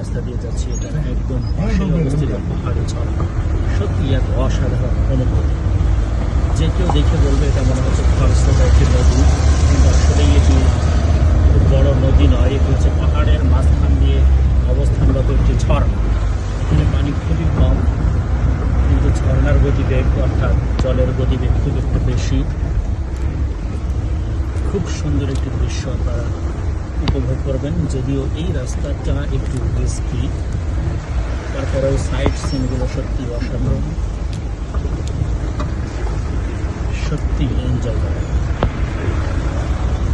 রাস্তা দিয়ে যাচ্ছি, এটা একদম পাশে অবস্থিত পাহাড়ি ঝর্ণা। সত্যি এক অসাধারণ অনুভূতি। যে কেউ দেখে বলবে এটা মনে হচ্ছে খরস্রোতা একটি নদী, কিন্তু আসলেই এটি খুব বড় নদী নয়, এটি হচ্ছে পাহাড়ের মাঝখান দিয়ে অবস্থানগত একটি ঝর্ণা। এখানে পানি খুবই কম, কিন্তু ঝর্ণার গতিবেগ অর্থাৎ জলের গতিবেগ খুব একটু বেশি। খুব সুন্দর একটি দৃশ্য আপনারা উপভোগ করবেন। যদিও এই রাস্তাটা একটু রিস্কি, তারপরেও সাইড সিনগুলো সত্যি অসাধারণ, সত্যি এনজয় করা।